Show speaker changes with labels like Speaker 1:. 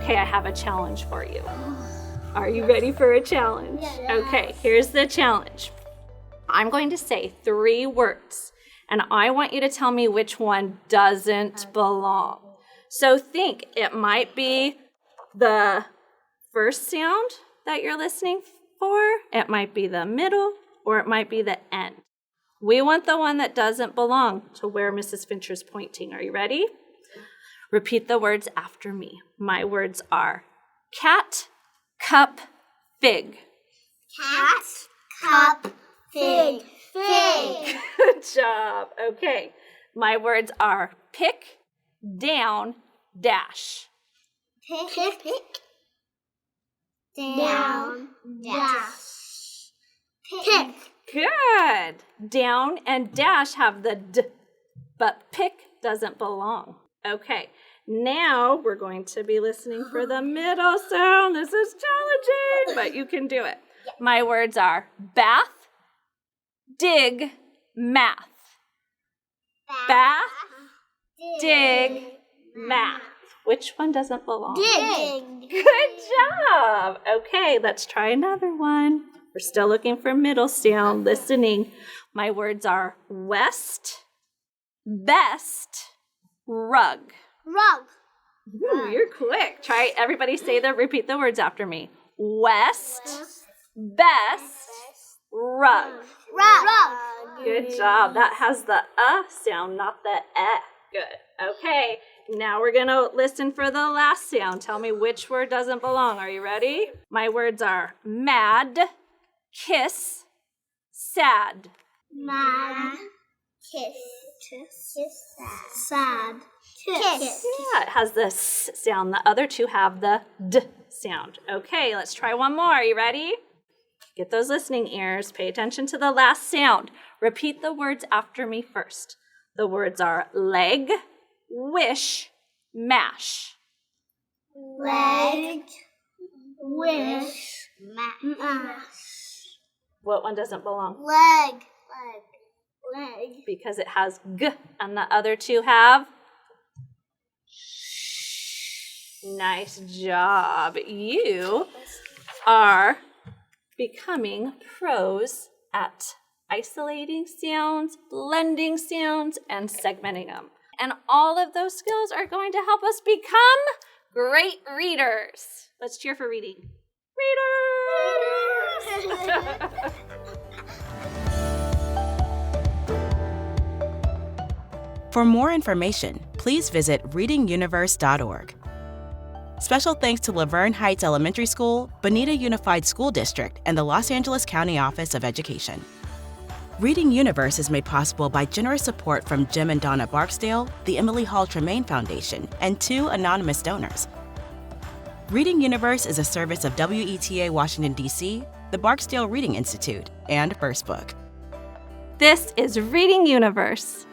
Speaker 1: Okay, I have a challenge for you. Are you ready for a challenge?
Speaker 2: Yes.
Speaker 1: Okay, here's the challenge. I'm going to say 3 words, and I want you to tell me which one doesn't belong. So think, it might be the first sound that you're listening for, it might be the middle, or it might be the end. We want the one that doesn't belong to where Mrs. Fincher's pointing. Are you ready? Repeat the words after me. My words are cat, cup, fig.
Speaker 2: Cat, cup, fig, fig.
Speaker 1: Good job. Okay. My words are pick, down, dash.
Speaker 2: Pick, down, dash. Pick.
Speaker 1: Good. Down and dash have the d, but pick doesn't belong. Okay. Now we're going to be listening for the middle sound. This is challenging, but you can do it. My words are bath, dig, math. Bath, dig, math. Which one doesn't belong?
Speaker 2: Dig.
Speaker 1: Good job. Okay, let's try another one. We're still looking for middle sound, listening. My words are west, best, rug.
Speaker 2: Rug.
Speaker 1: Ooh, you're quick. Try, everybody repeat the words after me. West, best, rug.
Speaker 2: Rug.
Speaker 1: Good job. That has the sound, not the Good. Okay, now we're going to listen for the last sound. Tell me which word doesn't belong. Are you ready? My words are mad, kiss, sad.
Speaker 2: Mad. Kiss. Sad. Kiss.
Speaker 1: Yeah, it has the S sound. The other two have the D sound. Okay, let's try one more. Are you ready? Get those listening ears. Pay attention to the last sound. Repeat the words after me first. The words are leg, wish, mash.
Speaker 2: Leg. Wish. Mash.
Speaker 1: What one doesn't belong?
Speaker 2: Leg.
Speaker 1: Because it has G, and the other two have? Nice job. You are becoming pros at isolating sounds, blending sounds, and segmenting them. And all of those skills are going to help us become great readers. Let's cheer for reading. Readers!
Speaker 3: For more information, please visit readinguniverse.org. Special thanks to Verne Heights Elementary School, Bonita Unified School District, and the Los Angeles County Office of Education. Reading Universe is made possible by generous support from Jim and Donna Barksdale, the Emily Hall Tremaine Foundation, and 2 anonymous donors. Reading Universe is a service of WETA Washington, D.C., the Barksdale Reading Institute, and First Book.
Speaker 1: This is Reading Universe.